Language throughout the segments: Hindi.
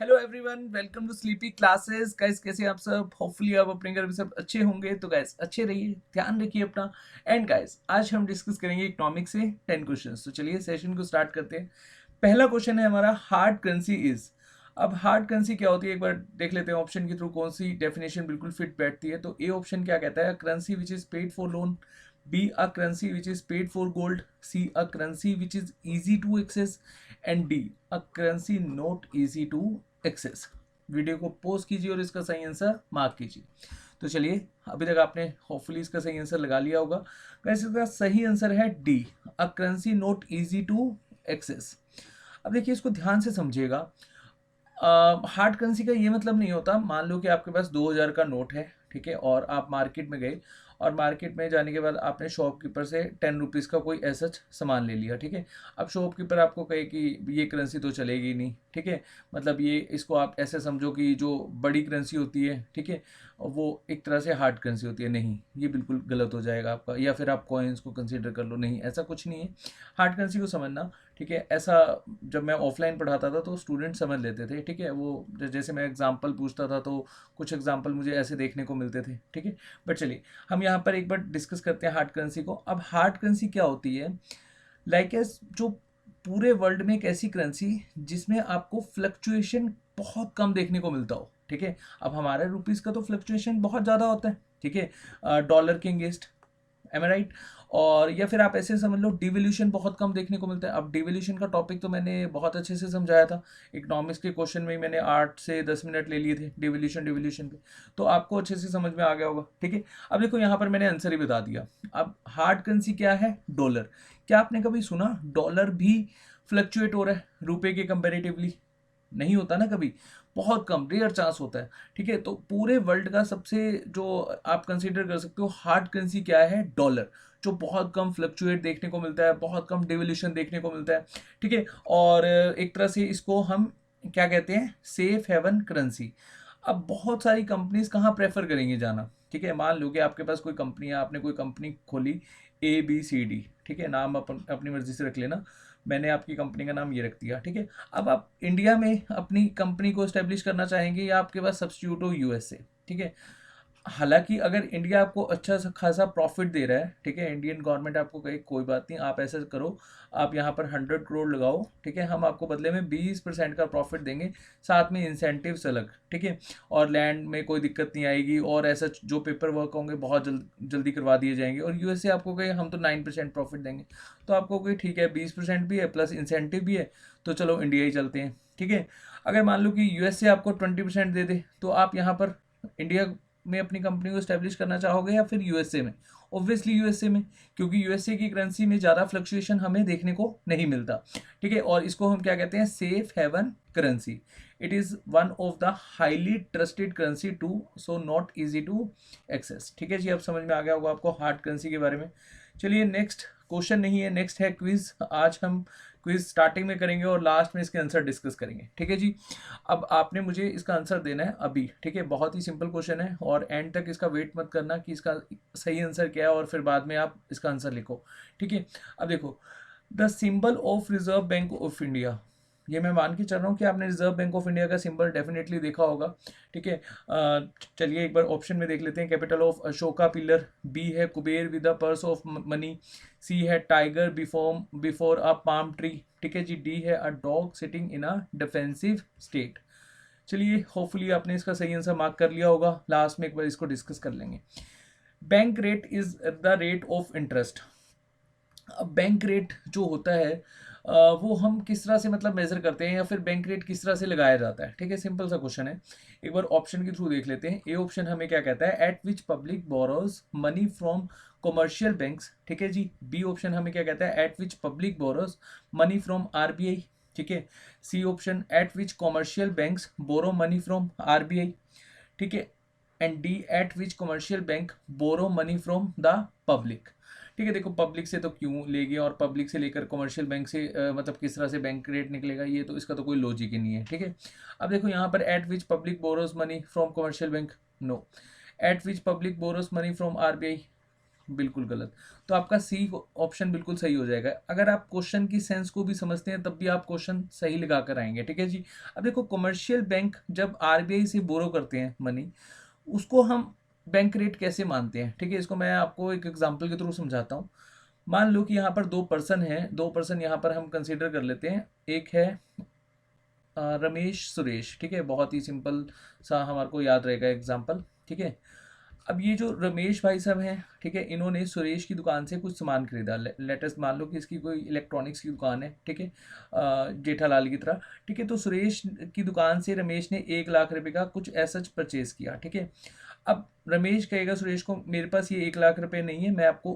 Hello everyone, welcome to sleepy classes. Guys कैसे हैं आप सब? होपफुली आप अपने घर में सब अच्छे होंगे। तो गाइस अच्छे रहिए, ध्यान रखिए अपना। एंड गाइस आज हम डिस्कस करेंगे इकोनॉमिक्स से 10 क्वेश्चंस। तो चलिए सेशन को स्टार्ट करते हैं। पहला क्वेश्चन है हमारा, हार्ड करेंसी इज। अब हार्ड करेंसी क्या होती है एक बार देख लेते हैं ऑप्शन के थ्रू कौन सी डेफिनेशन बिल्कुल फिट बैठती है। तो ए ऑप्शन क्या कहता है? Currency which is paid for loan. B, a currency which is paid for gold. C, a currency which is easy to access. And D, a currency not easy to access. Video को पॉज कीजिए और इसका सही आंसर मार्क कीजिए। तो चलिए, अभी तक आपने होपफुली इसका सही आंसर लगा लिया होगा। वैसे इसका सही आंसर है D, a currency not easy to access. अब देखिए इसको ध्यान से समझिएगा। हार्ड करेंसी का ये मतलब नहीं होता, मान लो कि आपके पास 2000 का नोट है, ठीक है, और आप मार्केट में गए और मार्केट में जाने के बाद आपने शॉपकीपर से 10 रुपीज़ का कोई ऐसा सामान ले लिया, ठीक है। अब शॉपकीपर आपको कहे कि ये करेंसी तो चलेगी नहीं, ठीक है। मतलब ये इसको आप ऐसे समझो कि जो बड़ी करेंसी होती है, ठीक है, वो एक तरह से हार्ड करेंसी होती है। नहीं, ये बिल्कुल गलत हो जाएगा आपका। या फिर आप कॉइन्स को कंसीडर कर लो, नहीं ऐसा कुछ नहीं है। हार्ड करेंसी को समझना, ठीक है। ऐसा जब मैं ऑफलाइन पढ़ाता था तो स्टूडेंट समझ लेते थे, ठीक है। वो जैसे मैं एग्जांपल पूछता था तो कुछ एग्जांपल मुझे ऐसे देखने को मिलते थे, ठीक है। बट चलिए हम यहाँ पर एक बार डिस्कस करते हैं हार्ड करेंसी को। अब हार्ड करेंसी क्या होती है? लाइक एस जो पूरे वर्ल्ड में एक ऐसी करेंसी जिसमें आपको फ्लक्चुएशन बहुत कम देखने को मिलता हो, ठीक है। अब हमारे रुपीज़ का तो फ्लक्चुएशन बहुत ज़्यादा होता है, ठीक है, डॉलर के अगेंस्ट, एम आई राइट। और या फिर आप ऐसे समझ लो डिवोल्यूशन बहुत कम देखने को मिलता है। अब डिवोल्यूशन का टॉपिक तो मैंने बहुत अच्छे से समझाया था इकोनॉमिक्स के क्वेश्चन में ही। मैंने 8 से 10 मिनट ले लिए थे डिवोल्यूशन डिवोल्यूशन पे, तो आपको अच्छे से समझ में आ गया होगा, ठीक है। अब देखो यहाँ पर मैंने आंसर ही बता दिया। अब हार्ड करेंसी क्या है? डॉलर। क्या आपने कभी सुना डॉलर भी फ्लक्चुएट हो रहा है रुपए के कंपेरेटिवली? नहीं होता ना कभी, बहुत कम, रेयर चांस होता है, ठीक है। तो पूरे वर्ल्ड का सबसे जो आप कंसीडर कर सकते हो हार्ड करेंसी क्या है? डॉलर, जो बहुत कम फ्लक्चुएट देखने को मिलता है, बहुत कम डिवोल्यूशन देखने को मिलता है, ठीक है। और एक तरह से इसको हम क्या कहते हैं? Safe haven currency. अब बहुत सारी कंपनीज कहाँ प्रेफर करेंगे जाना, ठीक है। मान लो कि आपके पास कोई कंपनी है, आपने कोई कंपनी खोली, ABCD, ठीक है, नाम अपनी मर्जी से रख लेना। मैंने आपकी कंपनी का नाम ये रख दिया, ठीक है। अब आप इंडिया में अपनी कंपनी को एस्टेब्लिश करना चाहेंगे या आपके पास सब्स्टिट्यूट हो USA, ठीक है। हालांकि अगर इंडिया आपको अच्छा सा खासा प्रॉफिट दे रहा है, ठीक है, इंडियन गवर्नमेंट आपको कहे कोई बात नहीं, आप ऐसा करो, आप यहाँ पर 100 करोड़ लगाओ, ठीक है, हम आपको बदले में 20% का प्रॉफिट देंगे, साथ में इंसेंटिव्स अलग, ठीक है। और लैंड में कोई दिक्कत नहीं आएगी, और ऐसा जो पेपर वर्क होंगे बहुत जल्दी करवा दिए जाएंगे। और USA आपको कहे हम तो 9% प्रॉफिट देंगे, तो आपको कोई ठीक है 20% भी है प्लस इंसेंटिव भी है, तो चलो इंडिया ही चलते हैं, ठीक है। अगर मान लो कि USA आपको 20% दे दे, तो आप यहाँ पर इंडिया में अपनी कंपनी को स्टैब्लिश करना चाहोगे या फिर USA में? ऑब्वियसली USA में, क्योंकि USA की करेंसी में ज़्यादा फ्लक्चुएशन हमें देखने को नहीं मिलता, ठीक है। और इसको हम क्या कहते हैं? Safe haven currency. It is one of the highly trusted currency too, so not easy to access, ठीक है जी। अब समझ में आ गया होगा आपको हार्ड करेंसी के बारे में। चलिए नेक्स्ट क्वेश्चन नहीं है, नेक्स्ट है क्विज। आज हम क्विज स्टार्टिंग में करेंगे और लास्ट में इसके आंसर डिस्कस करेंगे, ठीक है जी। अब आपने मुझे इसका आंसर देना है अभी, ठीक है। बहुत ही सिंपल क्वेश्चन है और एंड तक इसका वेट मत करना कि इसका सही आंसर क्या है और फिर बाद में आप इसका आंसर लिखो, ठीक है। अब देखो, the symbol of reserve bank of India, ये मैं मान के चल रहा हूँ कि आपने रिजर्व बैंक ऑफ इंडिया का सिंबल डेफिनेटली देखा होगा, ठीक है। चलिए एक बार ऑप्शन में देख लेते हैं। Capital of Ashoka pillar, B है Kuber with a purse of money, C है tiger before before a palm tree, ठीक है जी, डी है a dog sitting in a defensive state. चलिए होपफुली आपने इसका सही आंसर मार्क कर लिया होगा। लास्ट में एक बार इसको डिस्कस कर लेंगे। Bank rate is the rate of interest. अब बैंक रेट जो होता है वो हम किस तरह से मतलब मेजर करते हैं, या फिर बैंक रेट किस तरह से लगाया जाता है, ठीक है। सिंपल सा क्वेश्चन है, एक बार ऑप्शन के थ्रू देख लेते हैं। ए ऑप्शन हमें क्या कहता है? At which public borrows money from commercial banks, ठीक है जी। बी ऑप्शन हमें क्या कहता है? At which public borrows money from RBI, ठीक है। C option, at which commercial banks borrow money from RBI, ठीक है। And D, at which commercial bank borrow money from the public, ठीक है। देखो पब्लिक से तो क्यों लेंगे और पब्लिक से लेकर कमर्शियल बैंक से मतलब किस तरह से बैंक रेट निकलेगा, ये तो इसका तो कोई लॉजिक ही नहीं है, ठीक है। अब देखो यहाँ पर at which public borrows money from commercial bank, no. At which public borrows money from RBI, बिल्कुल गलत। तो आपका सी ऑप्शन बिल्कुल सही हो जाएगा। अगर आप क्वेश्चन की सेंस को भी समझते हैं तब भी आप क्वेश्चन सही लगा कर आएंगे, ठीक है जी। अब देखो, कमर्शियल बैंक जब आरबीआई से बोरो करते हैं मनी, उसको हम बैंक रेट कैसे मानते हैं, ठीक है। इसको मैं आपको एक एग्जांपल के थ्रू समझाता हूँ। मान लो कि यहाँ पर दो पर्सन हैं, दो पर्सन यहाँ पर हम कंसीडर कर लेते हैं। एक है रमेश सुरेश, ठीक है, बहुत ही सिंपल सा हमारे को याद रहेगा एग्जांपल, ठीक है। अब ये जो रमेश भाई साहब हैं, ठीक है, इन्होंने सुरेश की दुकान से कुछ सामान खरीदा। लेटेस्ट मान लो कि इसकी कोई इलेक्ट्रॉनिक्स की दुकान है, ठीक है, जेठालाल की तरह, ठीक है। तो सुरेश की दुकान से रमेश ने 1 लाख रुपए का कुछ ऐसा परचेज किया, ठीक है। अब रमेश कहेगा सुरेश को, मेरे पास ये 1 लाख रुपए नहीं है, मैं आपको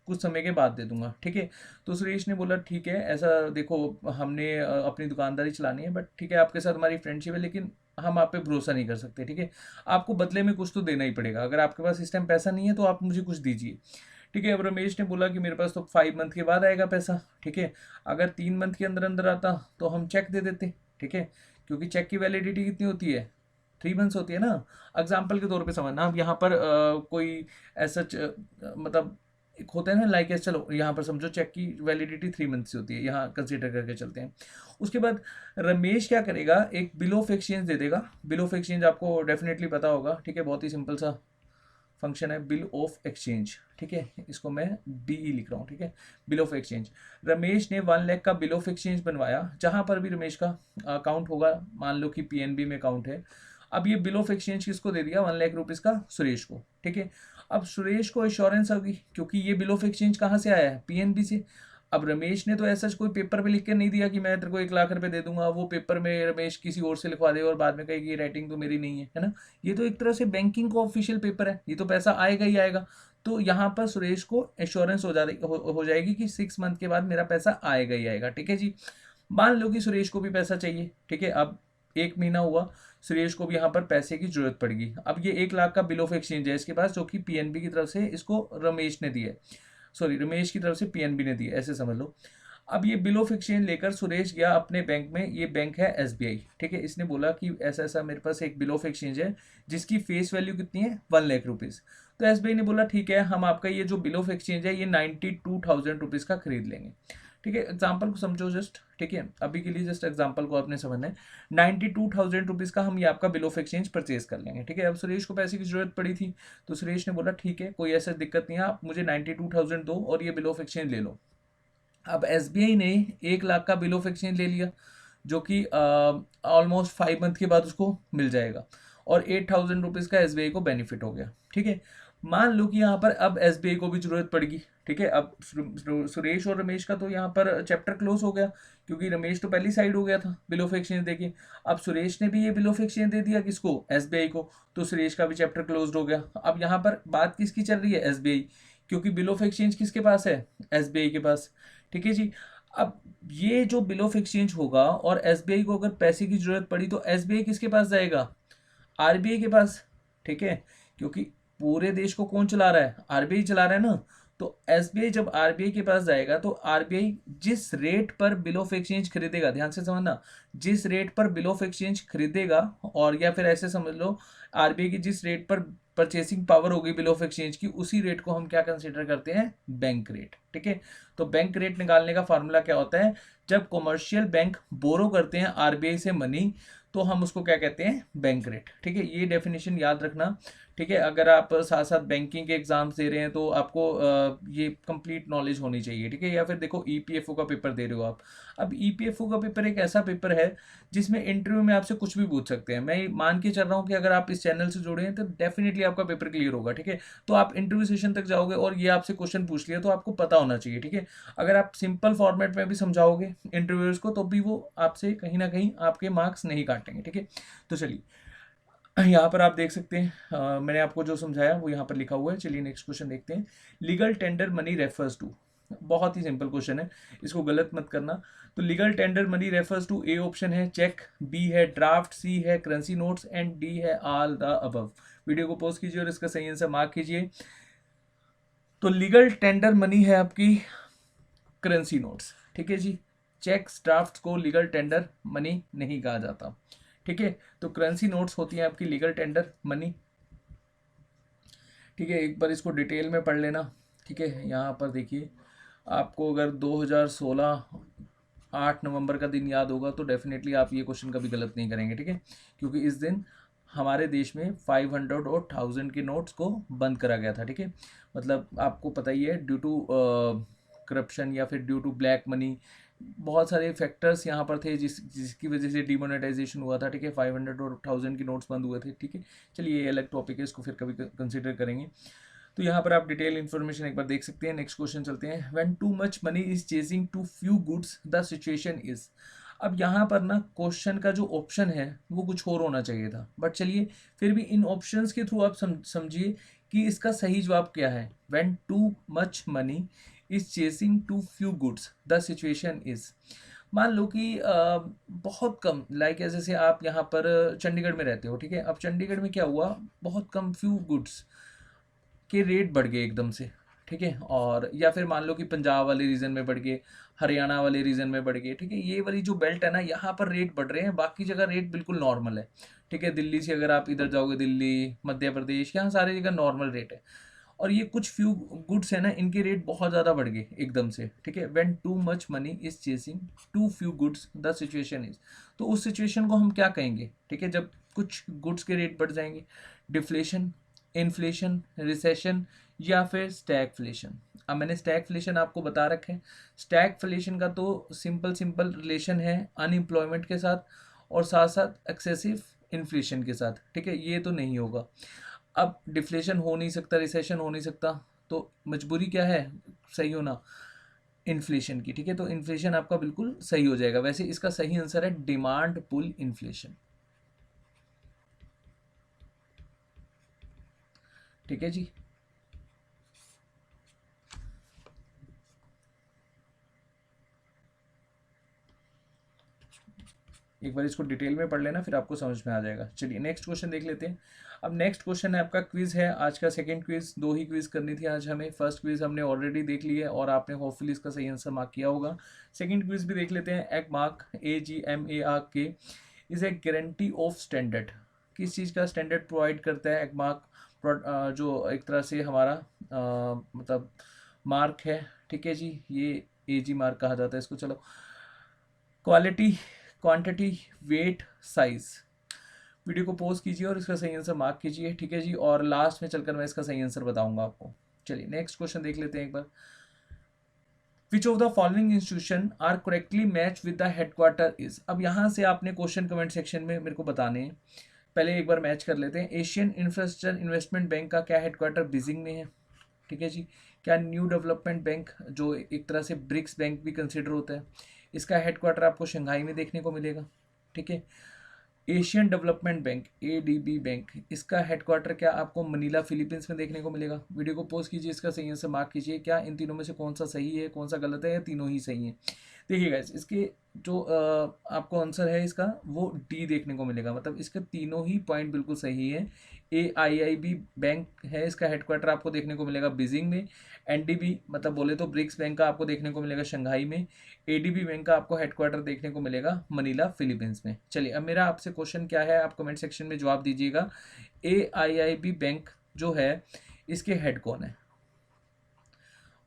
कुछ समय के बाद दे दूंगा, ठीक है। तो सुरेश ने बोला ठीक है, ऐसा देखो, हमने अपनी दुकानदारी चलानी है, बट ठीक है, आपके साथ हमारी फ्रेंडशिप है, लेकिन हम आप पे भरोसा नहीं कर सकते, ठीक है। आपको बदले में कुछ तो देना ही पड़ेगा। अगर आपके पास इस टाइम पैसा नहीं है तो आप मुझे कुछ दीजिए, ठीक है। अब रमेश ने बोला कि मेरे पास तो 5 मंथ के बाद आएगा पैसा, ठीक है। अगर 3 मंथ के अंदर अंदर आता तो हम चेक दे देते, ठीक है, क्योंकि चेक की वैलिडिटी कितनी होती है, 3 मंथ्स होती है ना। एग्जाम्पल के तौर पे समझना, अब यहाँ पर कोई ऐसा मतलब एक होता है ना, लाइक चलो यहाँ पर समझो चेक की वैलिडिटी 3 मंथ्स होती है, यहाँ कंसीडर करके चलते हैं। उसके बाद रमेश क्या करेगा, एक बिल ऑफ एक्सचेंज दे देगा। बिल ऑफ एक्सचेंज आपको डेफिनेटली पता होगा, ठीक है, बहुत ही सिंपल सा फंक्शन है बिल ऑफ एक्सचेंज, ठीक है। इसको मैं बीई लिख रहा हूँ, ठीक है, बिल ऑफ एक्सचेंज। रमेश ने 1 लाख का बिल ऑफ एक्सचेंज बनवाया, जहां पर भी रमेश का अकाउंट होगा, मान लो कि पीएनबी में अकाउंट है। अब ये बिल ऑफ एक्सचेंज किसको दे दिया, 1 लाख रुपीज का सुरेश को, ठीक है। अब सुरेश को एश्योरेंस होगी, क्योंकि ये बिल ऑफ एक्सचेंज कहाँ से आया है, पीएनबी से। अब रमेश ने तो ऐसा कोई पेपर पे लिख के नहीं दिया कि मैं तेरे को 1 लाख रुपए दे दूंगा, वो पेपर में रमेश किसी और से लिखवा दे और बाद में कहे कि ये राइटिंग तो मेरी नहीं है ना। ये तो एक तरह से बैंकिंग का ऑफिशियल पेपर है, ये तो पैसा आएगा ही आएगा। तो यहाँ पर सुरेश को एश्योरेंस हो जाएगी कि 6 मंथ के बाद मेरा पैसा आएगा ही आएगा, ठीक है जी। मान लो कि सुरेश को भी पैसा चाहिए, ठीक है। अब 1 महीना हुआ, सुरेश को भी यहाँ पर पैसे की जरूरत पड़ेगी। अब ये 1 लाख का बिल ऑफ एक्सचेंज है इसके पास, जो कि पीएनबी की तरफ से इसको रमेश ने दिया है, सॉरी रमेश की तरफ से पीएनबी ने दिया, ऐसे समझ लो। अब ये बिल ऑफ एक्सचेंज लेकर सुरेश गया अपने बैंक में, ये बैंक है एसबीआई, ठीक है। इसने बोला कि ऐसा ऐसा मेरे पास एक बिल ऑफ एक्सचेंज है जिसकी फेस वैल्यू कितनी है, 1 लाख रुपीज। तो एसबीआई ने बोला ठीक है, हम आपका ये जो बिल ऑफ एक्सचेंज है ये 92,000 रुपीज का खरीद लेंगे, ठीक है। एग्जाम्पल को समझो जस्ट, ठीक है, अभी के लिए जस्ट एग्जाम्पल को आपने समझना है। 92,000 रुपीज का हम ये आपका बिल ऑफ एक्सचेंज परचेज कर लेंगे, ठीक है। अब सुरेश को पैसे की जरूरत पड़ी थी, तो सुरेश ने बोला ठीक है, कोई ऐसा दिक्कत नहीं है, आप मुझे 92,000 दो और ये बिल ऑफ एक्सचेंज ले लो। अब एसबीआई ने 1 लाख का बिल ऑफ एक्सचेंज ले लिया, जो कि ऑलमोस्ट 5 मंथ के बाद उसको मिल जाएगा, और 8,000 रुपीज का एसबीआई को बेनिफिट हो गया, ठीक है। मान लो कि यहाँ पर अब एसबीआई को भी जरूरत पड़ेगी, ठीक है। अब सुरेश और रमेश का तो यहाँ पर चैप्टर क्लोज हो गया, क्योंकि रमेश तो पहली साइड हो गया था बिल ऑफ एक्सचेंज देके। अब सुरेश ने भी ये बिल ऑफ एक्सचेंज दे दिया किसको, एसबीआई को, तो सुरेश का भी चैप्टर क्लोज हो गया। अब यहाँ पर बात किसकी चल रही है, एसबीआई, क्योंकि बिल ऑफ एक्सचेंज किसके पास है, एसबीआई के पास, ठीक है जी। अब ये जो बिल ऑफ एक्सचेंज होगा और एसबीआई को अगर पैसे की जरूरत पड़ी तो एसबीआई किसके पास जाएगा, आरबीआई के पास, ठीक है, क्योंकि पूरे देश को कौन चला रहा है, आरबीआई चला रहा है ना। तो एसबीआई जब आरबीआई के पास जाएगा तो आरबीआई जिस रेट पर बिल ऑफ एक्सचेंज खरीदेगा, ध्यान से समझना, जिस रेट पर बिल ऑफ एक्सचेंज खरीदेगा, और या फिर ऐसे समझ लो, आरबीआई की जिस रेट पर परचेसिंग पावर होगी बिल ऑफ एक्सचेंज की, उसी रेट को हम क्या कंसीडर करते हैं, बैंक रेट, ठीक है। तो बैंक रेट निकालने का फार्मूला क्या होता है, जब कमर्शियल बैंक बोरो करते हैं आरबीआई से मनी, तो हम उसको क्या कहते हैं, बैंक रेट, ठीक है। ये डेफिनेशन याद रखना, ठीक है। अगर आप साथ साथ बैंकिंग के एग्जाम्स दे रहे हैं तो आपको ये कंप्लीट नॉलेज होनी चाहिए, ठीक है। या फिर देखो ईपीएफओ का पेपर दे रहे हो आप, अब ईपीएफओ का पेपर एक ऐसा पेपर है जिसमें इंटरव्यू में आपसे कुछ भी पूछ सकते हैं। मैं मान के चल रहा हूँ कि अगर आप इस चैनल से जुड़े हैं तो डेफिनेटली आपका पेपर क्लियर होगा, ठीक है। तो आप इंटरव्यू सेशन तक जाओगे और ये आपसे क्वेश्चन पूछ लिया तो आपको पता होना चाहिए, ठीक है। अगर आप सिंपल फॉर्मेट में भी समझाओगे इंटरव्यूअर्स को तो भी वो आपसे कहीं ना कहीं आपके मार्क्स नहीं काटेंगे, ठीक है। तो चलिए, यहाँ पर आप देख सकते हैं मैंने आपको जो समझाया वो यहाँ पर लिखा हुआ है। चलिए नेक्स्ट क्वेश्चन देखते हैं। Legal tender money refers to, बहुत ही सिंपल क्वेश्चन है, इसको गलत मत करना। तो legal tender money refers to, A option है चेक, बी है ड्राफ्ट, सी है करेंसी नोट्स एंड डी है ऑल द अबव। वीडियो को पॉज कीजिए और इसका सही आंसर मार्क कीजिए। तो लीगल टेंडर मनी है आपकी करेंसी नोट्स, ठीक है जी। चेक्स ड्राफ्ट को लीगल टेंडर मनी नहीं कहा जाता, ठीक है। तो करेंसी नोट्स होती हैं आपकी लीगल टेंडर मनी, ठीक है। एक बार इसको डिटेल में पढ़ लेना, ठीक है, यहाँ पर देखिए, आपको अगर 2016 8 नवंबर का दिन याद होगा तो डेफिनेटली आप ये क्वेश्चन कभी गलत नहीं करेंगे, ठीक है, क्योंकि इस दिन हमारे देश में 500 और 1000 के नोट्स को बंद करा गया था, ठीक है। मतलब आपको पता ही है, ड्यू टू करप्शन या फिर ड्यू टू ब्लैक मनी, बहुत सारे फैक्टर्स यहाँ पर थे जिसकी वजह से डिमोनेटाइजेशन हुआ था, ठीक है। 500 और 1000 के नोट्स बंद हुए थे, ठीक है। चलिए, ये अलग टॉपिक है, इसको फिर कभी कंसिडर करेंगे। तो यहाँ पर आप डिटेल इन्फॉर्मेशन एक बार देख सकते हैं। नेक्स्ट क्वेश्चन चलते हैं। When too much money is chasing too few goods the situation is. अब यहाँ पर ना क्वेश्चन का जो ऑप्शन है वो कुछ और होना चाहिए था, बट चलिए फिर भी इन ऑप्शंस के थ्रू आप समझिए कि इसका सही जवाब क्या है। When too much money is chasing too few goods the situation is. मान लो कि बहुत कम, लाइक जैसे आप यहाँ पर चंडीगढ़ में रहते हो, ठीक है। अब चंडीगढ़ में क्या हुआ, बहुत कम फ्यू गुड्स के रेट बढ़ गए एकदम से, ठीक है। और या फिर मान लो कि पंजाब वाले रीजन में बढ़ गए, हरियाणा वाले रीजन में बढ़ गए, ठीक है। ये वाली जो बेल्ट है ना, यहाँ पर रेट बढ़ रहे हैं, बाकी जगह रेट बिल्कुल नॉर्मल है, ठीक है। दिल्ली से अगर आप इधर जाओगे, दिल्ली, मध्य प्रदेश, यहाँ सारी जगह नॉर्मल रेट है। और ये कुछ फ्यू गुड्स है ना, इनके रेट बहुत ज़्यादा बढ़ गए एकदम से, ठीक है। When too much money is chasing too few goods the situation is. तो उस सिचुएशन को हम क्या कहेंगे, ठीक है, जब कुछ गुड्स के रेट बढ़ जाएंगे? डिफ्लेशन, इन्फ्लेशन, रिसेशन, या फिर स्टैगफ्लेशन। अब मैंने स्टैगफ्लेशन आपको बता रखे हैं। स्टैगफ्लेशन का तो सिंपल रिलेशन है अनएम्प्लॉयमेंट के साथ और साथ साथ एक्सेसिव इन्फ्लेशन के साथ, ठीक है। ये तो नहीं होगा। अब डिफ्लेशन हो नहीं सकता, रिसेशन हो नहीं सकता, तो मजबूरी क्या है, सही होना, इन्फ्लेशन की, ठीक है। तो इन्फ्लेशन आपका बिल्कुल सही हो जाएगा। वैसे इसका सही आंसर है डिमांड पुल इन्फ्लेशन, ठीक है जी। एक बार इसको डिटेल में पढ़ लेना, फिर आपको समझ में आ जाएगा। चलिए नेक्स्ट क्वेश्चन देख लेते हैं। अब नेक्स्ट क्वेश्चन है आपका, क्विज है आज का, सेकंड क्विज। दो ही क्विज करनी थी आज हमें। फर्स्ट क्विज हमने ऑलरेडी देख ली है और आपने होपफुली इसका सही आंसर मार्क किया होगा। सेकंड क्विज भी देख लेते हैं। एक mark AGMARK is a guarantee of standard. किस चीज़ का स्टैंडर्ड प्रोवाइड करता है एगमार्क? जो एक तरह से हमारा मतलब मार्क है, ठीक है जी। ये AG मार्क कहा जाता है इसको। चलो, quality, quantity, weight, size. Video को पॉज कीजिए और इसका सही आंसर मार्क कीजिए, ठीक है जी। और लास्ट में चलकर मैं इसका सही आंसर बताऊंगा आपको। चलिए नेक्स्ट क्वेश्चन देख लेते हैं एक बार। Which of the following institution are correctly match with the headquarter is. अब यहाँ से आपने क्वेश्चन कमेंट सेक्शन में मेरे को बताने हैं। पहले एक बार मैच कर लेते हैं। एशियन इंफ्रास्ट्रक्चर इन्वेस्टमेंट बैंक का क्या हेडक्वार्टर बीजिंग में है, ठीक है जी। क्या न्यू डेवलपमेंट बैंक, जो एक तरह से ब्रिक्स बैंक भी कंसिडर होता है, इसका हेडक्वार्टर आपको शंघाई में देखने को मिलेगा, ठीक है। Asian development bank ADB bank, इसका हेडक्वार्टर क्या आपको मनीला फिलीपींस में देखने को मिलेगा। वीडियो को पॉज कीजिए, इसका सही आंसर मार्क कीजिए। क्या इन तीनों में से कौन सा सही है, कौन सा गलत है, या तीनों ही सही है? देखिए गाइस, इसके जो आपको आंसर है इसका, वो डी देखने को मिलेगा। मतलब इसके तीनों ही पॉइंट बिल्कुल सही है। AIIB बैंक है, इसका हेडक्वार्टर आपको देखने को मिलेगा बीजिंग में। NDB मतलब बोले तो ब्रिक्स बैंक का आपको देखने को मिलेगा शंघाई में। ADB बैंक का आपको हेडक्वार्टर देखने को मिलेगा मनीला फिलीपींस में। चलिए, अब मेरा आपसे क्वेश्चन क्या है, आप कमेंट सेक्शन में जवाब दीजिएगा। AIIB बैंक जो है, इसके हेड कौन है,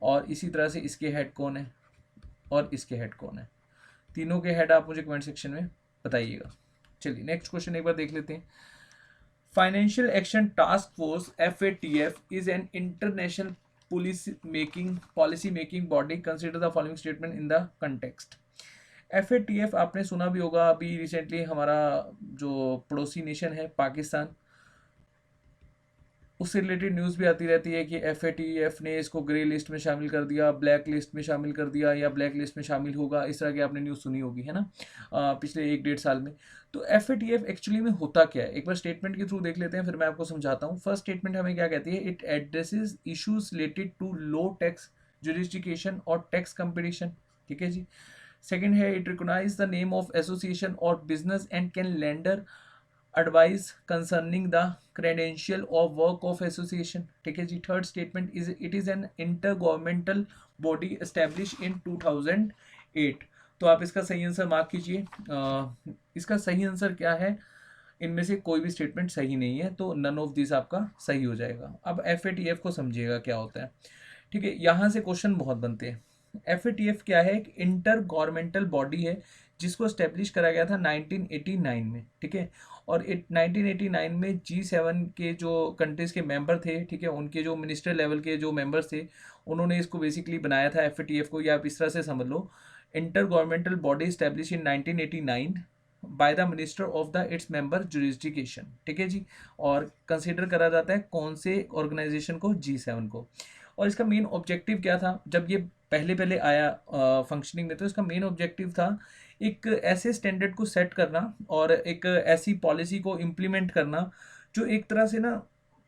और इसी तरह से इसके हेड कौन है, और इसके हेड कौन है? तीनों के हेड आप मुझे कमेंट सेक्शन में बताइएगा। चलिए नेक्स्ट क्वेश्चन एक बार देख लेते हैं। Financial action task force FATF is an international policy making body. Consider the following statement in the context. FATF आपने सुना भी होगा। अभी रिसेंटली हमारा जो पड़ोसी नेशन है पाकिस्तान, उससे रिलेटेड न्यूज़ भी आती रहती है कि FATF ने इसको ग्रे लिस्ट में शामिल कर दिया, ब्लैक लिस्ट में शामिल कर दिया, या ब्लैक लिस्ट में शामिल होगा। इस तरह की आपने न्यूज़ सुनी होगी, है ना, पिछले 1-1.5 साल में। तो FATF एक्चुअली में होता क्या है, एक बार स्टेटमेंट के थ्रू देख लेते हैं, फिर मैं आपको समझाता हूँ। फर्स्ट स्टेटमेंट हमें क्या कहती है? It addresses issues related to low tax jurisdiction और टैक्स कंपटीशन, ठीक है जी। सेकेंड है, it recognise the name of association और business and can lender advice concerning the credential of work of association, ठीक है जी। Third statement is it is an intergovernmental body establish in 2008। तो आप इसका सही आंसर मार्क कीजिए। इसका सही आंसर क्या है? इनमें से कोई भी स्टेटमेंट सही नहीं है, तो नन ऑफ दिस आपका सही हो जाएगा। अब FATF को समझिएगा क्या होता है। ठीक है, यहाँ से क्वेश्चन बहुत बनते हैं। एफ क्या है? एक इंटर गवर्नमेंटल बॉडी है जिसको स्टेब्लिश करा गया था 1989 में, ठीक है। और 1989 में G7 के जो कंट्रीज के मेंबर थे, ठीक है, उनके जो मिनिस्टर लेवल के जो मेंबर्स थे, उन्होंने इसको बेसिकली बनाया था एफ को, या आप इस तरह से समझ लो, inter governmental body stablish in 1989 by the minister of the its member jurisdiction, ठीक है जी। और कंसिडर करा जाता है कौन से ऑर्गेनाइजेशन को? G7 को। और इसका मेन ऑब्जेक्टिव क्या था जब ये पहले पहले आया फंक्शनिंग में? तो इसका मेन ऑब्जेक्टिव था एक ऐसे स्टैंडर्ड को सेट करना और एक ऐसी पॉलिसी को इम्प्लीमेंट करना जो एक तरह से ना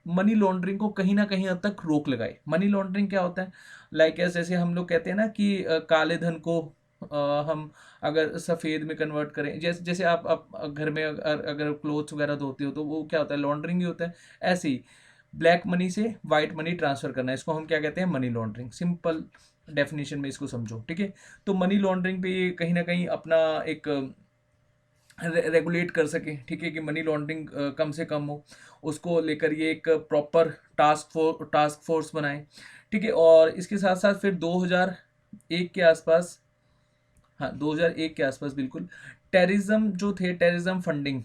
मनी लॉन्ड्रिंग को कहीं ना कहीं हद तक रोक लगाए। मनी लॉन्ड्रिंग क्या होता है? लाइक जैसे हम लोग कहते हैं ना कि काले धन को हम अगर सफ़ेद में कन्वर्ट करें, जैसे जैसे आप घर में अगर क्लोथ्स वगैरह धोते हो तो वो क्या होता है? लॉन्ड्रिंग ही होता है। ऐसे ही ब्लैक मनी से वाइट मनी ट्रांसफर करना, इसको हम क्या कहते हैं? Money laundering. सिंपल डेफिनेशन में इसको समझो, ठीक है। तो मनी लॉन्ड्रिंग पे ये कहीं ना कहीं अपना एक रेगुलेट कर सके, ठीक है, कि मनी लॉन्ड्रिंग कम से कम हो, उसको लेकर ये एक प्रॉपर टास्क फोर्स बनाए, ठीक है। और इसके साथ साथ फिर 2001 के आसपास, हाँ 2001 के आसपास बिल्कुल, टेररिज्म जो थे, टेररिज्म फंडिंग,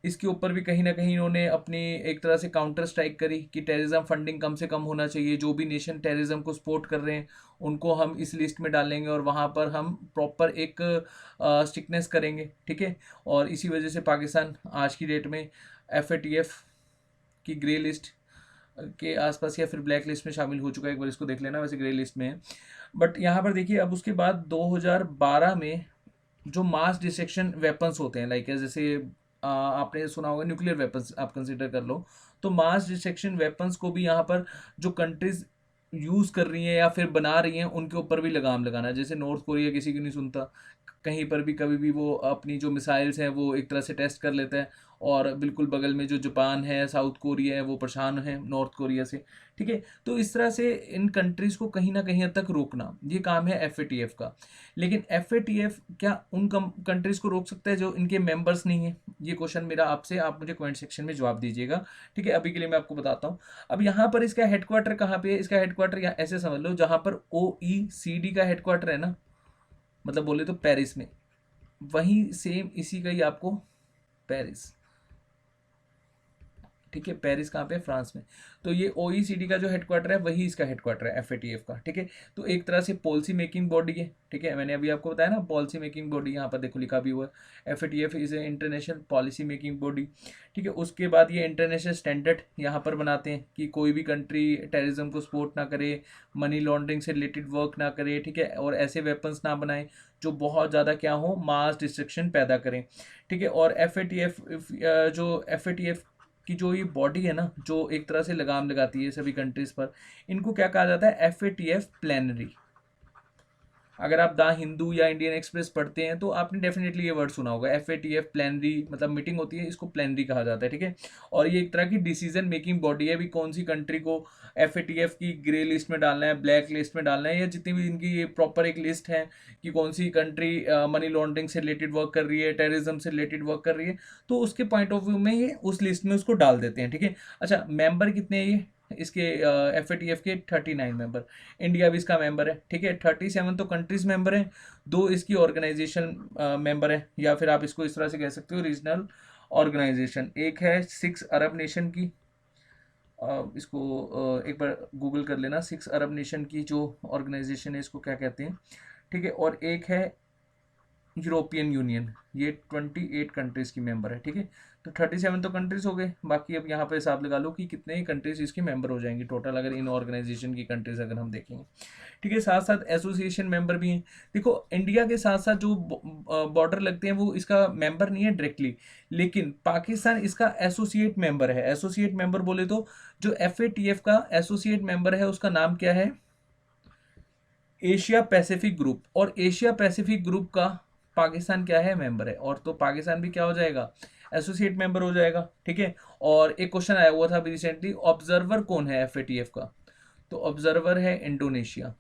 इसके ऊपर भी कहीं ना कहीं इन्होंने अपनी एक तरह से काउंटर स्ट्राइक करी कि टेररिज्म फंडिंग कम से कम होना चाहिए। जो भी नेशन टेररिज्म को सपोर्ट कर रहे हैं उनको हम इस लिस्ट में डालेंगे और वहाँ पर हम प्रॉपर एक स्ट्रिक्टनेस करेंगे, ठीक है। और इसी वजह से पाकिस्तान आज की डेट में FATF की ग्रे लिस्ट के आसपास या फिर ब्लैक लिस्ट में शामिल हो चुका है। एक बार इसको देख लेना, वैसे ग्रे लिस्ट में है। बट यहाँ पर देखिए, अब उसके बाद 2012 में जो मास डिस्ट्रक्शन वेपन्स होते हैं, लाइक जैसे आपने सुना होगा न्यूक्लियर वेपन्स आप कंसीडर कर लो, तो मास डिस्ट्रक्शन वेपन्स को भी यहाँ पर जो कंट्रीज यूज़ कर रही हैं या फिर बना रही हैं उनके ऊपर भी लगाम लगाना। जैसे नॉर्थ कोरिया किसी की नहीं सुनता, कहीं पर भी कभी भी वो अपनी जो मिसाइल्स हैं वो एक तरह से टेस्ट कर लेता है, और बिल्कुल बगल में जो जापान है, साउथ कोरिया है, वो परेशान है नॉर्थ कोरिया से, ठीक है। तो इस तरह से इन कंट्रीज़ को कहीं ना कहीं हद तक रोकना, ये काम है FATF का। लेकिन FATF क्या उन कंट्रीज़ को रोक सकता है जो इनके मेंबर्स नहीं है? ये क्वेश्चन मेरा आपसे, आप मुझे कमेंट सेक्शन में जवाब दीजिएगा, ठीक है। अभी के लिए मैं आपको बताता हूँ। अब यहाँ पर इसका हेडक्वार्टर कहाँ पे है? इसका हेडक्वार्टर यहाँ ऐसे समझ लो, जहाँ पर OECD का हेडक्वार्टर है ना, मतलब बोले तो पेरिस में, वहीं सेम इसी का ही आपको पेरिस, ठीक है। पेरिस कहाँ पे? फ्रांस में। तो ये OECD का जो हेडक्वार्टर है वही इसका हेडक्वार्टर है FATF का, ठीक है। तो एक तरह से पॉलिसी मेकिंग बॉडी है, ठीक है। मैंने अभी आपको बताया ना पॉलिसी मेकिंग बॉडी, यहाँ पर देखो लिखा भी हुआ है FATF is a international policy making body, ठीक है। उसके बाद ये इंटरनेशनल स्टैंडर्ड यहाँ पर बनाते हैं कि कोई भी कंट्री टेररिज्म को सपोर्ट ना करे, मनी लॉन्ड्रिंग से रिलेटेड वर्क ना करे, ठीक है, और ऐसे वेपन्स ना बनाए जो बहुत ज़्यादा क्या हो, मास डिस्ट्रक्शन पैदा करें, ठीक है। और FATF कि जो ये बॉडी है ना, जो एक तरह से लगाम लगाती है सभी कंट्रीज पर, इनको क्या कहा जाता है? FATF plenary. अगर आप द हिंदू या इंडियन एक्सप्रेस पढ़ते हैं तो आपने डेफिनेटली ये वर्ड सुना होगा, FATF प्लेनरी, मतलब मीटिंग होती है, इसको प्लेनरी कहा जाता है, ठीक है। और ये एक तरह की डिसीजन मेकिंग बॉडी है भी, कौन सी कंट्री को FATF की ग्रे लिस्ट में डालना है, ब्लैक लिस्ट में डालना है, या जितनी भी इनकी ये प्रॉपर एक लिस्ट है कि कौन सी कंट्री मनी लॉन्ड्रिंग से रिलेटेड वर्क कर रही है, टेररिज्म से रिलेटेड वर्क कर रही है, तो उसके पॉइंट ऑफ व्यू में ये उस लिस्ट में उसको डाल देते हैं, ठीक है। अच्छा, मेंबर कितने हैं ये इसके FATF के? 39 मेंबर। इंडिया भी इसका मेंबर है, ठीक है। 37 तो कंट्रीज मेंबर हैं, 2 इसकी ऑर्गेनाइजेशन मेंबर है, या फिर आप इसको इस तरह से कह सकते हो रीजनल ऑर्गेनाइजेशन। एक है 6 अरब नेशन की, इसको एक बार गूगल कर लेना, 6 अरब नेशन की जो ऑर्गेनाइजेशन है इसको क्या कहते हैं, ठीक है। और एक है यूरोपियन यूनियन, ये 28 कंट्रीज़ की मेंबर है, ठीक है। तो 37 तो कंट्रीज़ हो गए, बाकी अब यहाँ पे हिसाब लगा लो कि कितने ही कंट्रीज़ इसकी मेंबर हो जाएंगी टोटल, अगर इन ऑर्गेनाइजेशन की कंट्रीज़ अगर हम देखेंगे, ठीक है। साथ साथ एसोसिएशन मेंबर भी हैं। देखो, इंडिया के साथ साथ जो बॉर्डर लगते हैं वो इसका मेंबर नहीं है डायरेक्टली, लेकिन पाकिस्तान इसका एसोसिएट मेंबर है। एसोसिएट मेंबर बोले तो जो FATF का एसोसिएट मेंबर है उसका नाम क्या है? Asia Pacific group. और एशिया पैसिफिक ग्रुप का पाकिस्तान क्या है? मेंबर है। और तो पाकिस्तान भी क्या हो जाएगा? एसोसिएट मेंबर हो जाएगा, ठीक है। और एक क्वेश्चन आया हुआ था अभी रिसेंटली, ऑब्जर्वर कौन है FATF का? तो ऑब्जर्वर है इंडोनेशिया,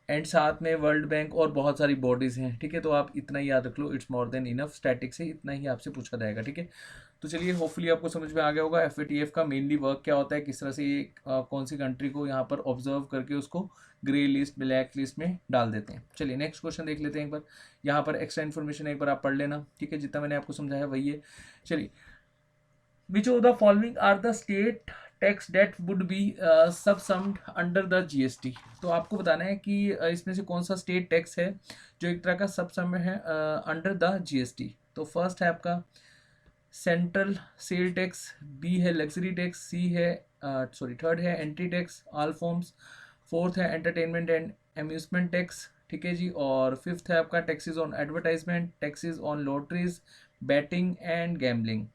एंड साथ में वर्ल्ड बैंक और बहुत सारी बॉडीज़ हैं, ठीक है। तो आप इतना ही याद रख लो, it's more than enough, static से इतना ही आपसे पूछा जाएगा, ठीक है। तो चलिए होपफुली आपको समझ में आ गया होगा एफ का मेनली वर्क क्या होता है, किस तरह से ये कौन सी कंट्री को यहाँ पर ऑब्जर्व करके उसको ग्रे लिस्ट ब्लैक लिस्ट में डाल देते हैं। चलिए नेक्स्ट क्वेश्चन देख लेते हैं एक बार। यहाँ पर एक्स्ट्रा इन्फॉर्मेशन एक बार आप पढ़ लेना, ठीक है, जितना मैंने आपको समझाया वही है। चलिए, which of the following are the state tax that would be subsumed under the GST। तो आपको बताना है कि इसमें से कौन सा स्टेट टैक्स है जो एक तरह का सबसम है अंडर द GST। तो फर्स्ट है आपका सेंट्रल सेल टैक्स, बी है लग्जरी टैक्स, सी है सॉरी थर्ड है entry tax all forms, fourth है एंटरटेनमेंट एंड अम्यूजमेंट टैक्स, ठीक है जी, और फिफ्थ है आपका taxes on advertisement, taxes on lotteries, batting and gambling.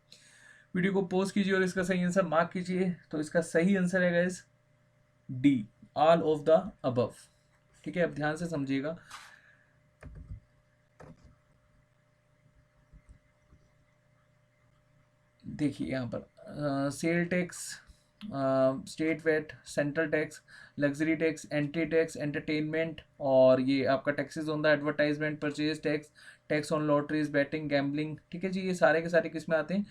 Video को पॉज कीजिए और इसका सही आंसर मार्क कीजिए। तो इसका सही आंसर है guys D, all of the above, ठीक है। अब ध्यान से समझिएगा, देखिए यहाँ पर sale tax, state VAT, central tax, luxury tax, entry tax, entertainment, और ये आपका taxes on the advertisement, purchase tax, tax on lotteries, betting, gambling, ठीक है जी, ये सारे के सारे किस में आते हैं,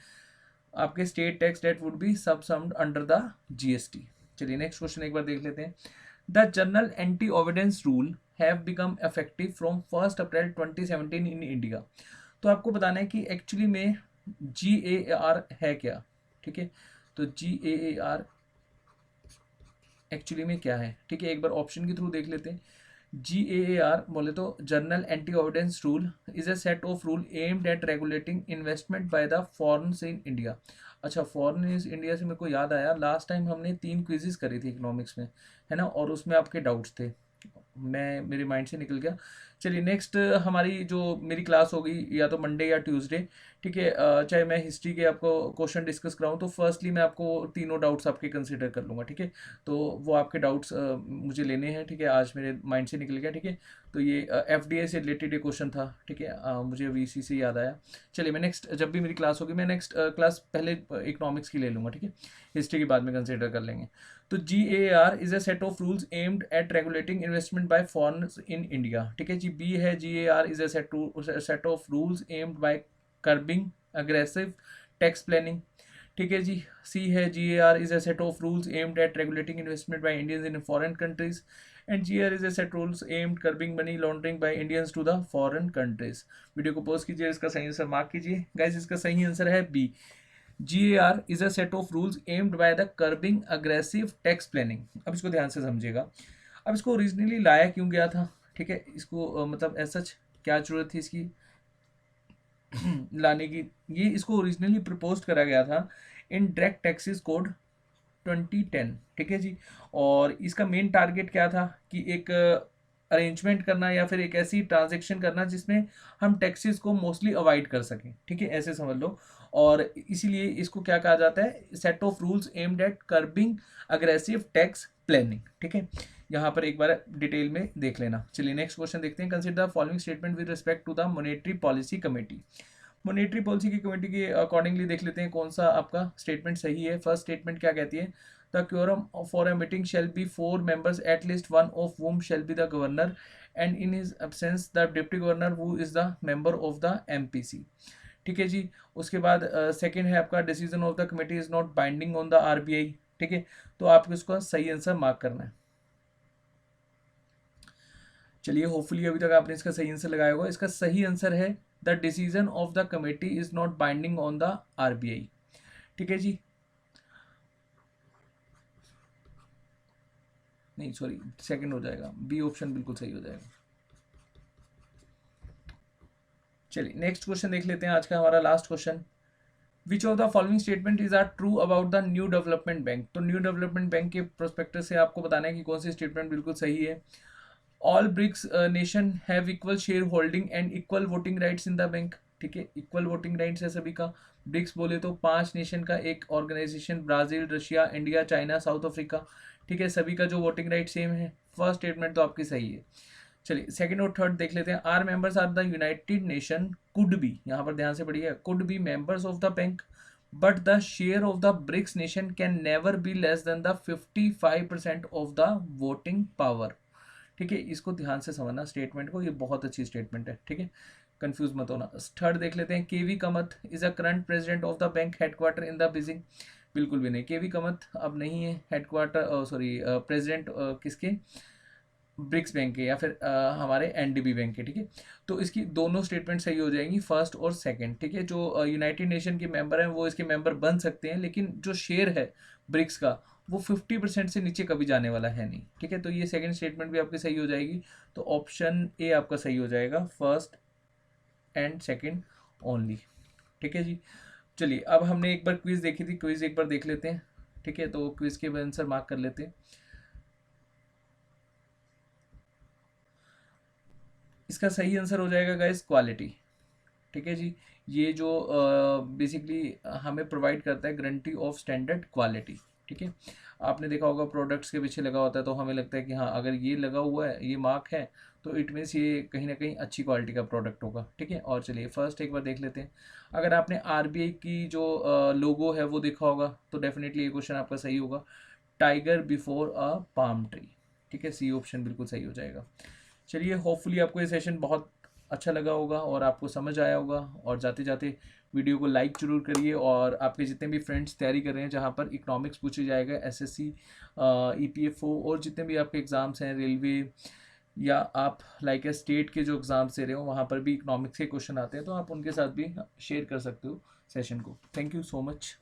आपके state tax that would be subsumed under the GST। चलिए नेक्स्ट क्वेश्चन एक बार देख लेते हैं। The general anti avoidance rule have become effective from 1 April 2017 in India. तो आपको बताना है कि एक्चुअली में GAAR है क्या, ठीक है। तो GAAR एक्चुअली में क्या है, ठीक है, एक बार ऑप्शन के थ्रू देख लेते हैं। GAAR बोले तो journal anti avoidance rule is a set of rule aimed at regulating investment by the foreigns in India. अच्छा, फॉरेन इंडिया से मेरे को याद आया, लास्ट टाइम हमने 3 क्विजेस करी थी इकोनॉमिक्स में, है ना, और उसमें आपके डाउट्स थे, मैं मेरे माइंड से निकल गया। चलिए नेक्स्ट हमारी जो मेरी क्लास होगी या तो मंडे या ट्यूसडे, ठीक है, चाहे मैं हिस्ट्री के आपको क्वेश्चन डिस्कस कराऊँ तो फर्स्टली मैं आपको तीनों डाउट्स आपके कंसिडर कर लूँगा, ठीक है। तो वो आपके डाउट्स मुझे लेने हैं, ठीक है, आज मेरे माइंड से निकल गया, ठीक है। तो ये FDA से रिलेटेड ये क्वेश्चन था, ठीक है, मुझे अभी इसी से याद आया। चलिए मैं नेक्स्ट जब भी मेरी क्लास होगी, मैं नेक्स्ट क्लास पहले इकोनॉमिक्स की ले लूँगा, ठीक है, हिस्ट्री के बाद में कंसिडर कर लेंगे। तो GAAR is a set of rules aimed at regulating investment by foreigners in India, ठीक है जी। बी है GAAR is a set of rules aimed by curbing aggressive tax planning, ठीक है जी। सी है GAR is a set of rules aimed at regulating investment by Indians in foreign countries, and GR is a set rules aimed curbing money laundering by Indians to the foreign countries. Video को पॉज कीजिए, इसका सही आंसर मार्क कीजिए गाइस, इसका सही आंसर है B, GAR is a set of rules aimed by the curbing aggressive tax planning। अब इसको ध्यान से समझिएगा, अब इसको ओरिजिनली लाया क्यों गया था, ठीक है, इसको मतलब ऐसा क्या जरूरत थी इसकी लाने की। ये इसको ओरिजिनली प्रपोज करा गया था इन डायरेक्ट टैक्सेस कोड 2010, ठीक है जी। और इसका मेन टारगेट क्या था कि एक अरेंजमेंट करना या फिर एक ऐसी ट्रांजेक्शन करना जिसमें हम टैक्सेस को मोस्टली अवॉइड कर सकें, ठीक है, ऐसे समझ लो। और इसीलिए इसको क्या कहा जाता है, set of rules aimed eight curbing aggressive tax planning, ठीक है। यहाँ पर एक बार डिटेल में देख लेना। चलिए नेक्स्ट क्वेश्चन देखते हैं। Consider the following statement with respect to the monetary policy committee. Monetary policy की कमेटी के अकॉर्डिंगली देख लेते हैं कौन सा आपका स्टेटमेंट सही है। फर्स्ट स्टेटमेंट क्या कहती है, the quorum for a meeting shall be 4 members at least one of whom shall be the governor and in his absence the deputy governor who is the member of the MPC, ठीक है जी। उसके बाद सेकंड है आपका decision of the committee is not binding on the RBI, ठीक है। तो आपको इसका सही आंसर मार्क करना है। चलिए होपफुली अभी तक आपने इसका सही आंसर लगाया होगा। इसका सही आंसर है the decision of the committee is not binding on the RBI, ठीक है जी। नहीं सॉरी, सेकंड हो जाएगा, बी ऑप्शन बिल्कुल सही हो जाएगा। चलिए नेक्स्ट क्वेश्चन देख लेते हैं, आज का हमारा last question. Which of the following statement is are true about the new development bank. तो न्यू डेवलपमेंट बैंक के प्रोस्पेक्टस से आपको बताना है कि कौन सी स्टेटमेंट बिल्कुल सही है। All BRICS nation have equal share holding and equal voting rights in the bank, ठीक है, इक्वल वोटिंग राइट्स है सभी का। ब्रिक्स बोले तो 5 नेशन का एक organisation, Brazil, Russia, India, China, South Africa, ठीक है, सभी का जो वोटिंग राइट सेम है। फर्स्ट स्टेटमेंट तो आपकी सही है। चलिए सेकंड और थर्ड देख लेते हैं। Are members are the United Nation could be, यहाँ पर ध्यान से पढ़िए, could be members of the bank but the share of the BRICS nation can never be less than the 55% of the voting power, ठीक है, इसको ध्यान से समझना स्टेटमेंट को, ये बहुत अच्छी स्टेटमेंट है, ठीक है, कंफ्यूज मत होना। थर्ड देख लेते हैं, KV Kamath is a current president of the bank headquarter in the Beijing. बिल्कुल भी नहीं, केवी कमत अब नहीं है हेडक्वार्टर, सॉरी प्रेसिडेंट किसके, ब्रिक्स बैंक के या फिर हमारे एनडीबी बैंक के, ठीक है। तो इसकी दोनों स्टेटमेंट सही हो जाएंगी, फर्स्ट और सेकंड, ठीक है। जो यूनाइटेड नेशन के मेंबर हैं वो इसके मेंबर बन सकते हैं, लेकिन जो शेयर है ब्रिक्स का वो 50% से नीचे कभी जाने वाला है नहीं, ठीक है। तो ये सेकंड स्टेटमेंट भी आपकी सही हो जाएगी। तो ऑप्शन ए आपका सही हो जाएगा, फर्स्ट एंड सेकंड ओनली, ठीक है जी। चलिए, अब हमने एक बार क्विज देखी थी, क्विज एक बार देख लेते हैं, ठीक है। तो क्विज के आंसर मार्क कर लेते हैं। इसका सही आंसर हो जाएगा गाइस क्वालिटी, ठीक है जी। ये जो बेसिकली हमें प्रोवाइड करता है गारंटी ऑफ स्टैंडर्ड क्वालिटी, ठीक है। आपने देखा होगा प्रोडक्ट्स के पीछे लगा होता है, तो हमें लगता है कि हाँ अगर ये लगा हुआ है, ये मार्क है, तो इट मीन्स ये कहीं ना कहीं अच्छी क्वालिटी का प्रोडक्ट होगा, ठीक है। और चलिए फर्स्ट एक बार देख लेते हैं। अगर आपने आरबीआई की जो लोगो है वो देखा होगा, तो डेफिनेटली ये क्वेश्चन आपका सही होगा, tiger before a palm tree, ठीक है, सी ऑप्शन बिल्कुल सही हो जाएगा। चलिए, होपफुली आपको ये सेशन बहुत अच्छा लगा होगा और आपको समझ आया होगा। और जाते जाते वीडियो को लाइक जरूर करिए, और आपके जितने भी फ्रेंड्स तैयारी कर रहे हैं जहाँ पर इकोनॉमिक्स पूछे जाएगा, एसएससी, ईपीएफओ और जितने भी आपके एग्ज़ाम्स हैं, रेलवे या आप लाइक ए स्टेट के जो एग्ज़ाम्स दे रहे हो वहाँ पर भी इकोनॉमिक्स के क्वेश्चन आते हैं, तो आप उनके साथ भी शेयर कर सकते हो सेशन को। Thank you so much.